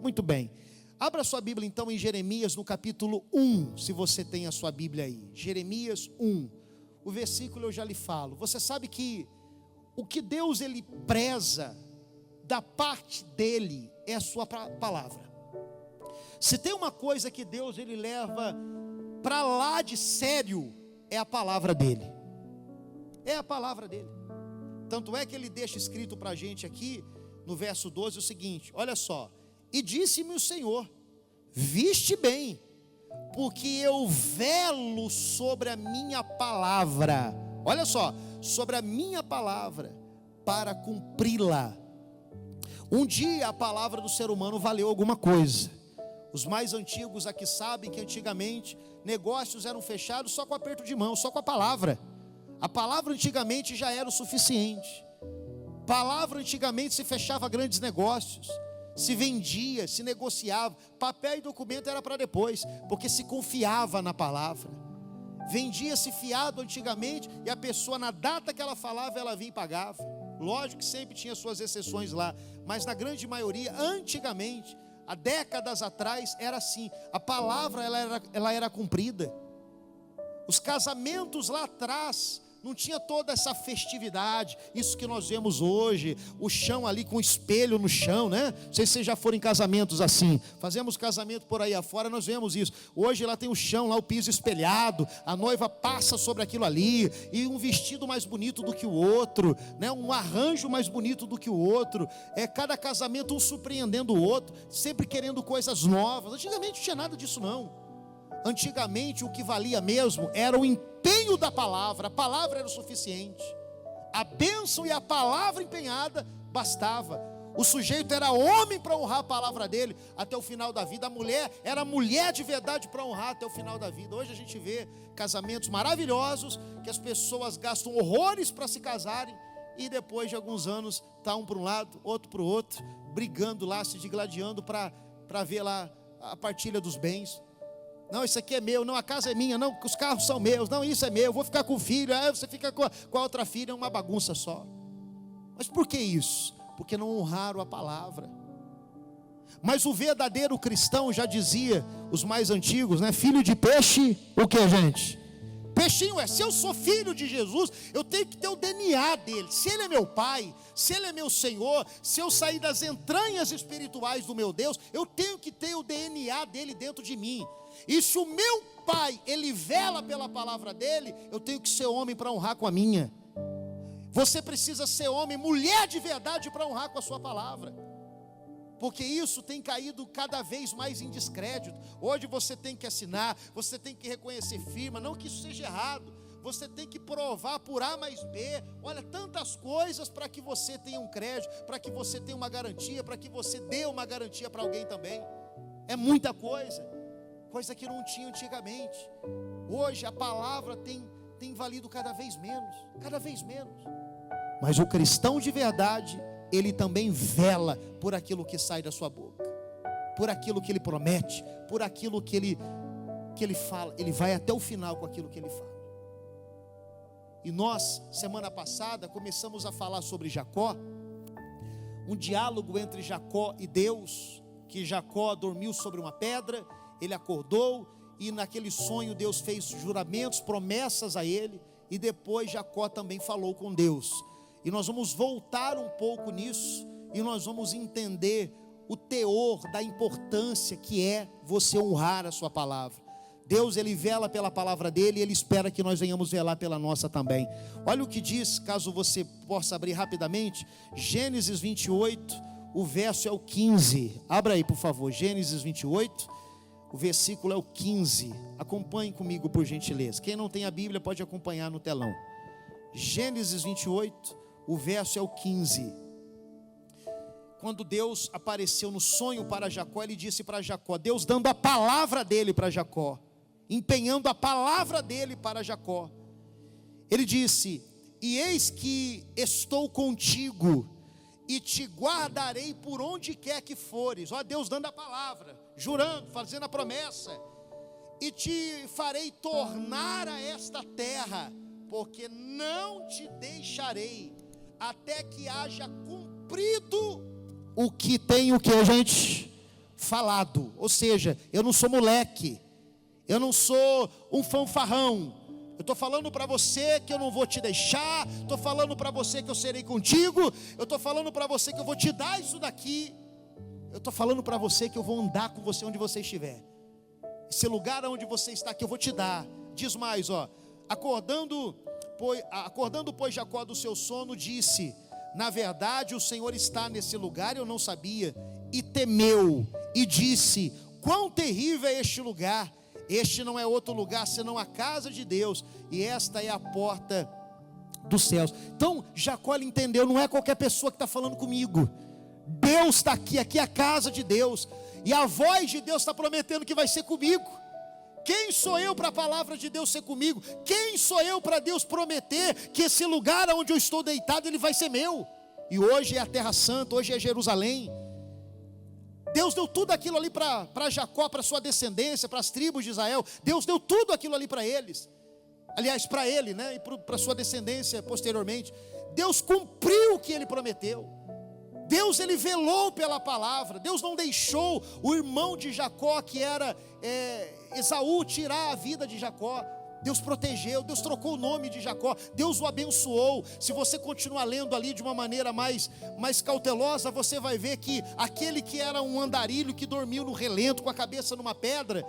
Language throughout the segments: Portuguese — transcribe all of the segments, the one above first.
Muito bem. Abra sua Bíblia então em Jeremias no capítulo 1, se você tem a sua Bíblia aí. Jeremias 1. O versículo eu já lhe falo. Você sabe que o que Deus ele preza da parte dele é a sua palavra. Se tem uma coisa que Deus ele leva para lá de sério, é a palavra dele. É a palavra dele. Tanto é que ele deixa escrito para a gente aqui no verso 12 o seguinte, olha só: e disse-me o Senhor, viste bem, porque eu velo sobre a minha palavra, olha só, sobre a minha palavra, para cumpri-la. Um dia a palavra do ser humano valeu alguma coisa. Os mais antigos aqui sabem que antigamente negócios eram fechados só com aperto de mão, só com a palavra. A palavra antigamente já era o suficiente. Palavra antigamente se fechava grandes negócios, se vendia, se negociava. Papel e documento era para depois, porque se confiava na palavra. Vendia-se fiado antigamente, e a pessoa na data que ela falava, ela vinha e pagava. Lógico que sempre tinha suas exceções lá, mas na grande maioria, antigamente, há décadas atrás, era assim. A palavra ela era cumprida. Os casamentos lá atrás não tinha toda essa festividade, isso que nós vemos hoje, o chão ali com espelho no chão, né? Não sei se vocês já foram em casamentos assim, fazemos casamento por aí afora, nós vemos isso. Hoje lá tem o chão, lá o piso espelhado, a noiva passa sobre aquilo ali, e um vestido mais bonito do que o outro, né? Um arranjo mais bonito do que o outro, cada casamento um surpreendendo o outro, sempre querendo coisas novas. Antigamente não tinha nada disso não. Antigamente o que valia mesmo era o empenho da palavra. A palavra era o suficiente. A bênção e a palavra empenhada bastava. O sujeito era homem para honrar a palavra dele até o final da vida. A mulher era mulher de verdade para honrar até o final da vida. Hoje a gente vê casamentos maravilhosos, que as pessoas gastam horrores para se casarem, e depois de alguns anos está um para um lado, outro para o outro, brigando lá, se digladiando para ver lá a partilha dos bens. Não, isso aqui é meu, não, a casa é minha, não, os carros são meus, não, isso é meu, eu vou ficar com o filho, você fica com a outra filha, é uma bagunça só. Mas por que isso? Porque não honraram a palavra. Mas o verdadeiro cristão, já dizia os mais antigos, né? Filho de peixe, o que, gente? Peixinho se eu sou filho de Jesus, eu tenho que ter o DNA dele. Se ele é meu pai, se ele é meu Senhor, se eu sair das entranhas espirituais do meu Deus, eu tenho que ter o DNA dele dentro de mim. E se o meu pai, ele vela pela palavra dele, eu tenho que ser homem para honrar com a minha. Você precisa ser homem, mulher de verdade para honrar com a sua palavra. Porque isso tem caído cada vez mais em descrédito. Hoje você tem que assinar, você tem que reconhecer firma, não que isso seja errado. Você tem que provar por A mais B. Olha, tantas coisas para que você tenha um crédito, para que você tenha uma garantia, para que você dê uma garantia para alguém também. É muita coisa. Coisa que não tinha antigamente. Hoje a palavra tem valido cada vez menos. Cada vez menos. Mas o cristão de verdade, ele também vela por aquilo que sai da sua boca, por aquilo que ele promete, por aquilo que ele fala. Ele vai até o final com aquilo que ele fala. E nós, semana passada, começamos a falar sobre Jacó, um diálogo entre Jacó e Deus, que Jacó dormiu sobre uma pedra, ele acordou, e naquele sonho Deus fez juramentos, promessas a ele, e depois Jacó também falou com Deus. E nós vamos voltar um pouco nisso, e nós vamos entender o teor da importância que é você honrar a sua palavra. Deus, ele vela pela palavra dele, e ele espera que nós venhamos velar pela nossa também. Olha o que diz, caso você possa abrir rapidamente, Gênesis 28, o verso é o 15. Abra aí, por favor, Gênesis 28, o versículo é o 15. Acompanhe comigo, por gentileza. Quem não tem a Bíblia pode acompanhar no telão. Gênesis 28, o verso é o 15. Quando Deus apareceu no sonho para Jacó, ele disse para Jacó, Deus dando a palavra dele para Jacó, empenhando a palavra dele para Jacó. Ele disse, e eis que estou contigo, e te guardarei por onde quer que fores. Ó, Deus dando a palavra, jurando, fazendo a promessa. E te farei tornar a esta terra, porque não te deixarei, até que haja cumprido o que tem, o que, gente? falado. Ou seja, eu não sou moleque, eu não sou um fanfarrão. Eu estou falando para você que eu não vou te deixar, estou falando para você que eu serei contigo, eu estou falando para você que eu vou te dar isso daqui, eu estou falando para você que eu vou andar com você onde você estiver. Esse lugar onde você está que eu vou te dar. Diz mais, acordando, pois Jacó do seu sono, disse: na verdade o Senhor está nesse lugar, eu não sabia. E temeu, e disse: quão terrível é este lugar! Este não é outro lugar senão a casa de Deus, e esta é a porta dos céus. Então Jacó entendeu, não é qualquer pessoa que está falando comigo. Deus está aqui é a casa de Deus, e a voz de Deus está prometendo que vai ser comigo. Quem sou eu para a palavra de Deus ser comigo? Quem sou eu para Deus prometer que esse lugar onde eu estou deitado, ele vai ser meu? E hoje é a Terra Santa, hoje é Jerusalém. Deus deu tudo aquilo ali para Jacó, para sua descendência, para as tribos de Israel. Deus deu tudo aquilo ali para eles. Aliás, para ele, né? E para sua descendência posteriormente. Deus cumpriu o que ele prometeu. Deus, ele velou pela palavra. Deus não deixou o irmão de Jacó, que era Esaú, tirar a vida de Jacó. Deus protegeu, Deus trocou o nome de Jacó, Deus o abençoou. Se você continuar lendo ali de uma maneira mais cautelosa, você vai ver que aquele que era um andarilho, que dormiu no relento com a cabeça numa pedra,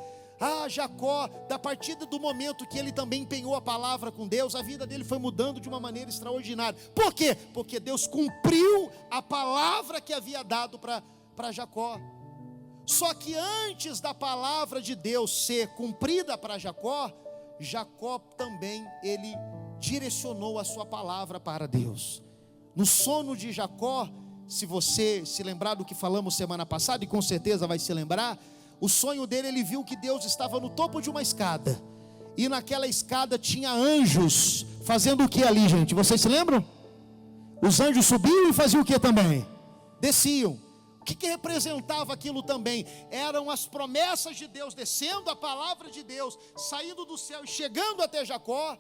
Jacó, da partida do momento que ele também empenhou a palavra com Deus, a vida dele foi mudando de uma maneira extraordinária. Por quê? Porque Deus cumpriu a palavra que havia dado para Jacó. Só que antes da palavra de Deus ser cumprida para Jacó também, ele direcionou a sua palavra para Deus. No sono de Jacó, se você se lembrar do que falamos semana passada, e com certeza vai se lembrar, o sonho dele, ele viu que Deus estava no topo de uma escada, e naquela escada tinha anjos, fazendo o que ali, gente? Vocês se lembram? Os anjos subiam e faziam o que também? Desciam. O que representava aquilo também? Eram as promessas de Deus descendo, a palavra de Deus saindo do céu e chegando até Jacó.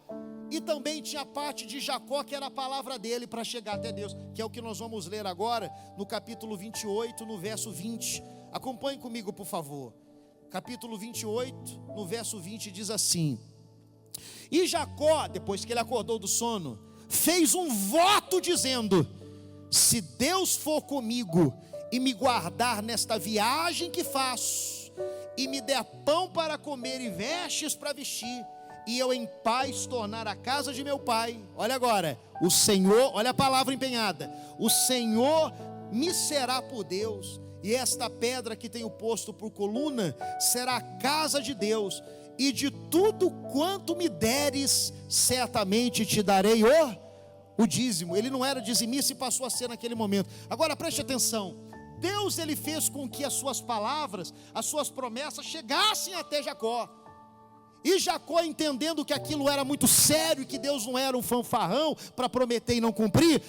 E também tinha a parte de Jacó, que era a palavra dele para chegar até Deus, que é o que nós vamos ler agora no capítulo 28, no verso 20. Acompanhe comigo, por favor. Capítulo 28, no verso 20, diz assim: e Jacó, depois que ele acordou do sono, fez um voto dizendo: se Deus for comigo e me guardar nesta viagem que faço, e me der pão para comer e vestes para vestir, e eu em paz tornar a casa de meu pai, olha agora, o Senhor, olha a palavra empenhada, o Senhor me será por Deus, e esta pedra que tenho posto por coluna será a casa de Deus, e de tudo quanto me deres, certamente te darei o dízimo. Ele não era dizimista e passou a ser naquele momento. Agora preste atenção, Deus, ele fez com que as suas palavras, as suas promessas chegassem até Jacó. E Jacó, entendendo que aquilo era muito sério, que Deus não era um fanfarrão para prometer e não cumprir.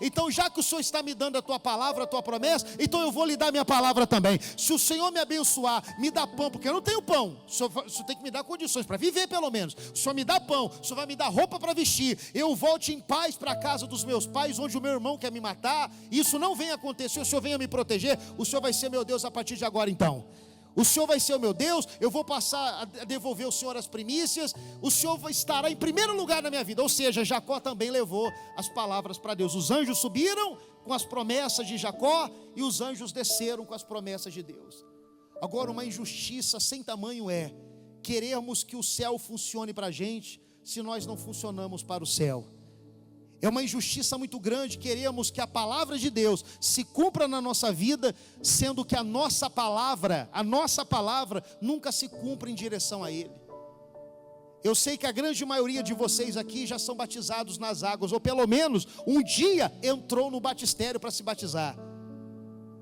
Então já que o Senhor está me dando a tua palavra, a tua promessa, então eu vou lhe dar a minha palavra também. Se o Senhor me abençoar, me dá pão, porque eu não tenho pão, o Senhor tem que me dar condições para viver pelo menos. O Senhor me dá pão, o Senhor vai me dar roupa para vestir, eu volte em paz para a casa dos meus pais, onde o meu irmão quer me matar. Isso não venha acontecer, o Senhor venha me proteger. O Senhor vai ser meu Deus a partir de agora então. O Senhor vai ser o meu Deus, eu vou passar a devolver ao Senhor as primícias, o Senhor estará em primeiro lugar na minha vida. Ou seja, Jacó também levou as palavras para Deus. Os anjos subiram com as promessas de Jacó, e os anjos desceram com as promessas de Deus. Agora, uma injustiça sem tamanho é querermos que o céu funcione para a gente, se nós não funcionamos para o céu. É uma injustiça muito grande queremos que a palavra de Deus se cumpra na nossa vida, sendo que a nossa palavra nunca se cumpre em direção a Ele. Eu sei que a grande maioria de vocês aqui já são batizados nas águas, ou pelo menos um dia entrou no batistério para se batizar.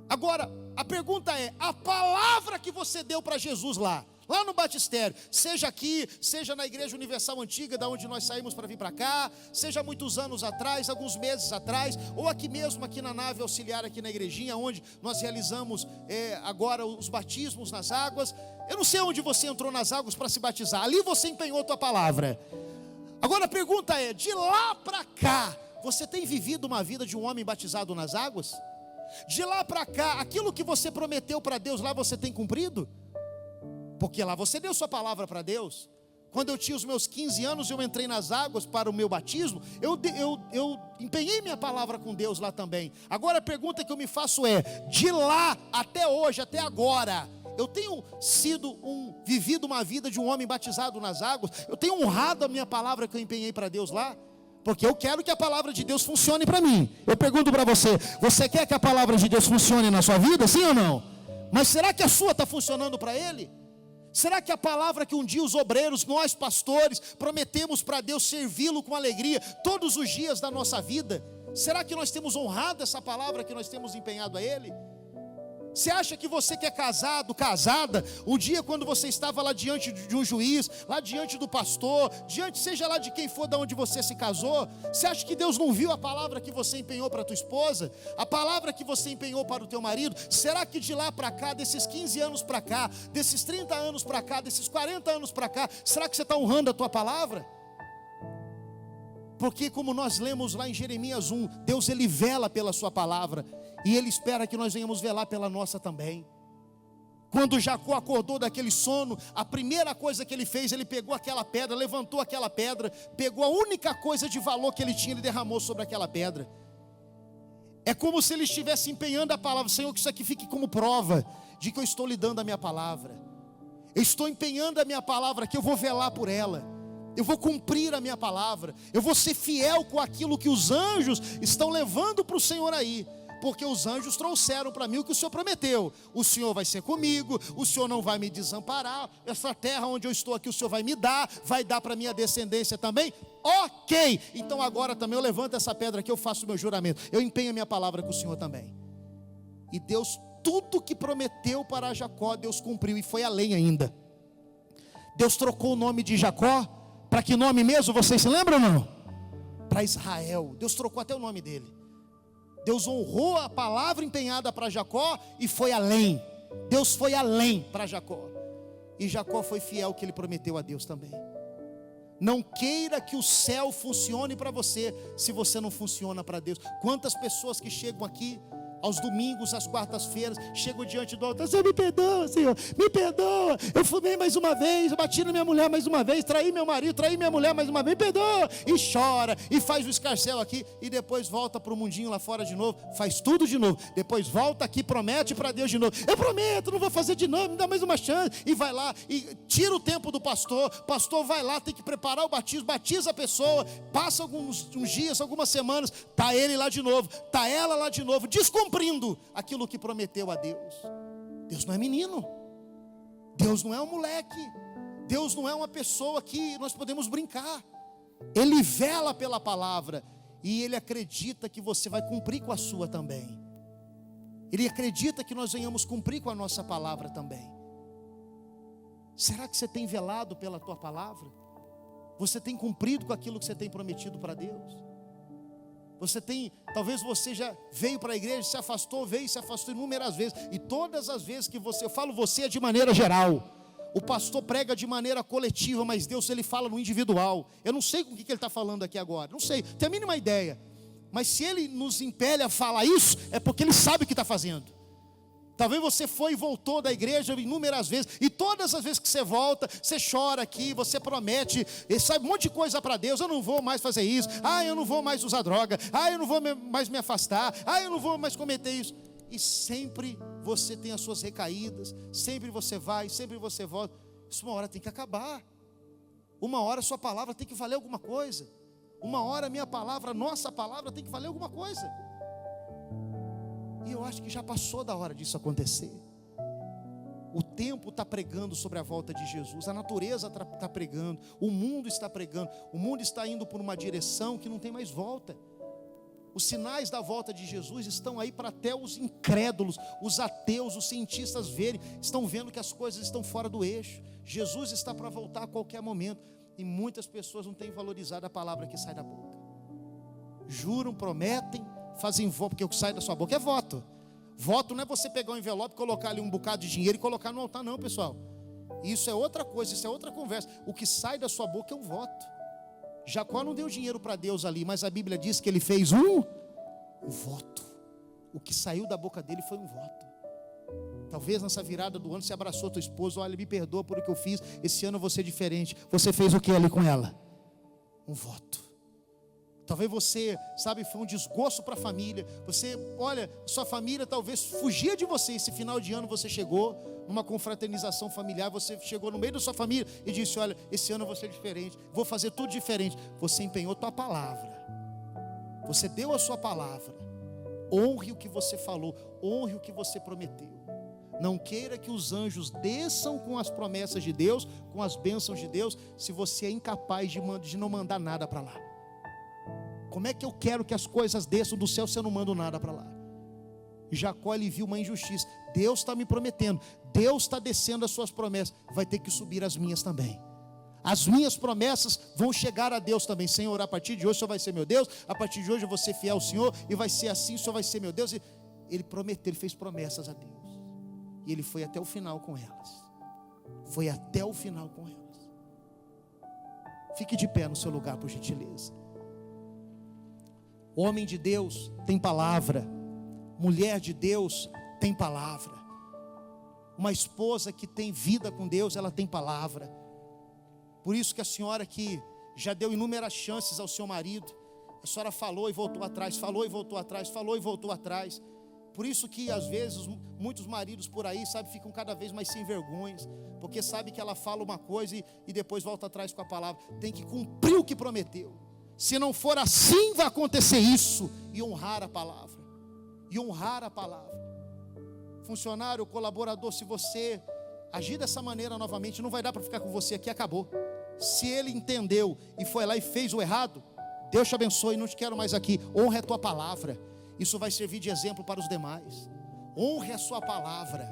Agora, a pergunta é, a palavra que você deu para Jesus lá no batistério, seja aqui, seja na Igreja Universal Antiga, da onde nós saímos para vir para cá, seja muitos anos atrás, alguns meses atrás, ou aqui mesmo, aqui na nave auxiliar, aqui na igrejinha, onde nós realizamos agora os batismos nas águas. Eu não sei onde você entrou nas águas para se batizar, ali você empenhou a tua palavra. Agora a pergunta é, de lá para cá, você tem vivido uma vida de um homem batizado nas águas? De lá para cá, aquilo que você prometeu para Deus, lá você tem cumprido? Porque lá você deu sua palavra para Deus. Quando eu tinha os meus 15 anos, eu entrei nas águas para o meu batismo, eu empenhei minha palavra com Deus lá também. Agora a pergunta que eu me faço é, de lá até hoje, até agora, eu tenho vivido uma vida de um homem batizado nas águas? Eu tenho honrado a minha palavra que eu empenhei para Deus lá? Porque eu quero que a palavra de Deus funcione para mim. Eu pergunto para você, você quer que a palavra de Deus funcione na sua vida, sim ou não? Mas será que a sua está funcionando para Ele? Será que a palavra que um dia os obreiros, nós pastores, prometemos para Deus servi-lo com alegria todos os dias da nossa vida? Será que nós temos honrado essa palavra que nós temos empenhado a Ele? Você acha que você que é casado, casada, um dia quando você estava lá diante de um juiz, lá diante do pastor, diante seja lá de quem for de onde você se casou, você acha que Deus não viu a palavra que você empenhou para a tua esposa? A palavra que você empenhou para o teu marido? Será que de lá para cá, desses 15 anos para cá, desses 30 anos para cá, desses 40 anos para cá, será que você está honrando a tua palavra? Porque como nós lemos lá em Jeremias 1, Deus ele vela pela sua palavra, e Ele espera que nós venhamos velar pela nossa também. Quando Jacó acordou daquele sono, a primeira coisa que ele fez, ele pegou aquela pedra, levantou aquela pedra, pegou a única coisa de valor que ele tinha, ele derramou sobre aquela pedra. É como se ele estivesse empenhando a palavra, Senhor, que isso aqui fique como prova de que eu estou lhe dando a minha palavra. Eu estou empenhando a minha palavra, que eu vou velar por ela. Eu vou cumprir a minha palavra. Eu vou ser fiel com aquilo que os anjos estão levando para o Senhor aí. Porque os anjos trouxeram para mim o que o Senhor prometeu. O Senhor vai ser comigo, o Senhor não vai me desamparar. Essa terra onde eu estou aqui, o Senhor vai me dar, vai dar para minha descendência também. Ok, então agora também eu levanto essa pedra aqui, eu faço o meu juramento. Eu empenho a minha palavra com o Senhor também. E Deus, tudo que prometeu para Jacó, Deus cumpriu e foi além ainda. Deus trocou o nome de Jacó, para que nome mesmo, vocês se lembram ou não? Para Israel. Deus trocou até o nome dele. Deus honrou a palavra empenhada para Jacó e foi além. Deus foi além para Jacó. E Jacó foi fiel ao que ele prometeu a Deus também. Não queira que o céu funcione para você, se você não funciona para Deus. Quantas pessoas que chegam aqui aos domingos, às quartas-feiras, chegam diante do altar: Senhor, me perdoa, Senhor, me perdoa, eu fumei mais uma vez, eu bati na minha mulher mais uma vez, traí meu marido, traí minha mulher mais uma vez, me perdoa, e chora, e faz o escarcelo aqui, e depois volta para o mundinho lá fora de novo, faz tudo de novo, depois volta aqui, promete para Deus de nogo, eu prometo, não vou fazer de novo, me dá mais uma chance, e vai lá, e tira o tempo do pastor vai lá, tem que preparar o batismo, batiza a pessoa, passa uns dias, algumas semanas, está ele lá de novo, está ela lá de novo, descumprindo aquilo que prometeu a Deus. Deus não é menino, Deus não é um moleque, Deus não é uma pessoa que nós podemos brincar. Ele vela pela palavra e Ele acredita que você vai cumprir com a sua também. Ele acredita que nós venhamos cumprir com a nossa palavra também. Será que você tem velado pela tua palavra? Você tem cumprido com aquilo que você tem prometido para Deus? Talvez você já veio para a igreja, se afastou inúmeras vezes, e todas as vezes que eu falo você é de maneira geral, o pastor prega de maneira coletiva, mas Deus ele fala no individual. Eu não sei com o que ele está falando aqui agora, não sei, tenho a mínima ideia, mas se ele nos impele a falar isso, é porque ele sabe o que está fazendo. Talvez você foi e voltou da igreja inúmeras vezes, e todas as vezes que você volta, você chora aqui, você promete, e sabe um monte de coisa para Deus: eu não vou mais fazer isso, eu não vou mais usar droga, eu não vou mais me afastar, eu não vou mais cometer isso. E sempre você tem as suas recaídas, sempre você vai, sempre você volta. Isso uma hora tem que acabar. Uma hora a sua palavra tem que valer alguma coisa. Uma hora a minha palavra, a nossa palavra tem que valer alguma coisa. E eu acho que já passou da hora disso acontecer. O tempo está pregando sobre a volta de Jesus, a natureza está pregando, o mundo está pregando, o mundo está indo por uma direção que não tem mais volta. Os sinais da volta de Jesus estão aí para até os incrédulos, os ateus, os cientistas verem, estão vendo que as coisas estão fora do eixo. Jesus está para voltar a qualquer momento, e muitas pessoas não têm valorizado a palavra que sai da boca. Juram, prometem, fazem voto, porque o que sai da sua boca é voto. Voto não é você pegar um envelope, colocar ali um bocado de dinheiro e colocar no altar, não, pessoal. Isso é outra coisa, isso é outra conversa. O que sai da sua boca é um voto. Jacó não deu dinheiro para Deus ali, mas a Bíblia diz que ele fez um voto. o que saiu da boca dele foi um voto. Talvez nessa virada do ano você abraçou a tua esposa, olha, me perdoa por o que eu fiz, esse ano eu vou ser diferente. Você fez o que ali com ela? Um voto. Talvez você, sabe, foi um desgosto para a família. Você, olha, sua família talvez fugia de você. Esse final de ano você chegou numa confraternização familiar, você chegou no meio da sua família e disse, olha, esse ano eu vou ser diferente, vou fazer tudo diferente. Você empenhou tua palavra. Você deu a sua palavra. Honre o que você falou, honre o que você prometeu. Não queira que os anjos desçam com as promessas de Deus, com as bênçãos de Deus, se você é incapaz de não mandar nada para lá. Como é que eu quero que as coisas desçam do céu se eu não mando nada para lá? Jacó, ele viu uma injustiça. Deus está me prometendo, Deus está descendo as suas promessas, vai ter que subir as minhas também. As minhas promessas vão chegar a Deus também. Senhor, a partir de hoje o Senhor vai ser meu Deus, a partir de hoje eu vou ser fiel ao Senhor, e vai ser assim, o Senhor vai ser meu Deus. Ele prometeu, ele fez promessas a Deus, e ele foi até o final com elas. Foi até o final com elas. Fique de pé no seu lugar, por gentileza. Homem de Deus tem palavra, mulher de Deus tem palavra. Uma esposa que tem vida com Deus, ela tem palavra. Por isso que a senhora que já deu inúmeras chances ao seu marido, a senhora falou e voltou atrás, falou e voltou atrás, falou e voltou atrás. Por isso que às vezes muitos maridos por aí, sabe, ficam cada vez mais sem vergonhas, porque sabe que ela fala uma coisa e depois volta atrás com a palavra. Tem que cumprir o que prometeu. Se não for assim, vai acontecer isso. E honrar a palavra. E honrar a palavra. Funcionário, colaborador, se você agir dessa maneira novamente, não vai dar para ficar com você aqui, acabou. Se ele entendeu e foi lá e fez o errado, Deus te abençoe, não te quero mais aqui. Honre a tua palavra. Isso vai servir de exemplo para os demais. Honre a sua palavra.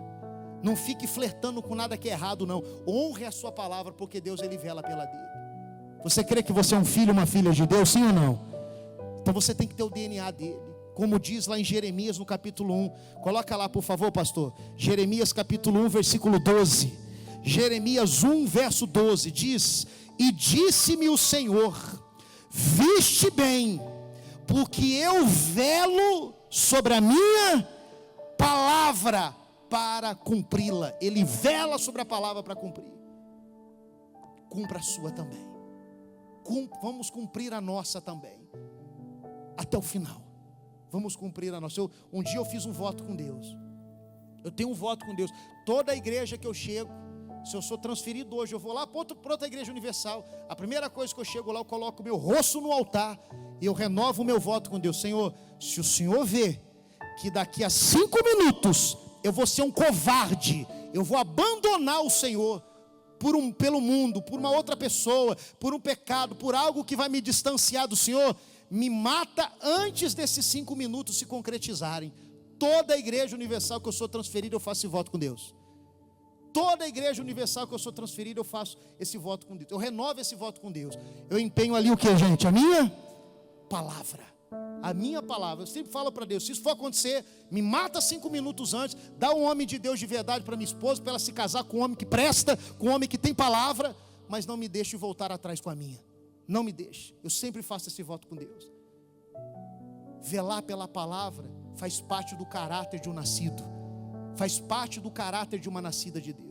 Não fique flertando com nada que é errado, não. Honre a sua palavra, porque Deus, ele vela pela dele. Você crê que você é um filho, uma filha de Deus, sim ou não? Então você tem que ter o DNA dele. Como diz lá em Jeremias no capítulo 1. Coloca lá, por favor, pastor. Jeremias capítulo 1, versículo 12. Jeremias 1, verso 12. Diz: e disse-me o Senhor, viste bem, porque eu velo sobre a minha palavra para cumpri-la. Ele vela sobre a palavra para cumprir. Cumpra a sua também. Vamos cumprir a nossa também. Até o final. Vamos cumprir a nossa. Um dia eu fiz um voto com Deus. Eu tenho um voto com Deus. Toda a igreja que eu chego, se eu sou transferido hoje, eu vou lá para outra igreja universal. A primeira coisa que eu chego lá, eu coloco o meu rosto no altar e eu renovo o meu voto com Deus. Senhor, se o Senhor vê que daqui a 5 minutos eu vou ser um covarde, eu vou abandonar o Senhor pelo mundo, por uma outra pessoa, por um pecado, por algo que vai me distanciar do Senhor, me mata antes desses 5 minutos se concretizarem. Toda a igreja universal que eu sou transferido, eu faço esse voto com Deus. Toda a igreja universal que eu sou transferido, eu faço esse voto com Deus. Eu renovo esse voto com Deus. Eu empenho ali o que, gente? A minha palavra. A minha palavra. Eu sempre falo para Deus, se isso for acontecer, me mata 5 minutos antes, dá um homem de Deus de verdade para minha esposa, para ela se casar com um homem que presta, com um homem que tem palavra, mas não me deixe voltar atrás com a minha. Não me deixe. Eu sempre faço esse voto com Deus. Velar pela palavra faz parte do caráter de um nascido. Faz parte do caráter de uma nascida de Deus.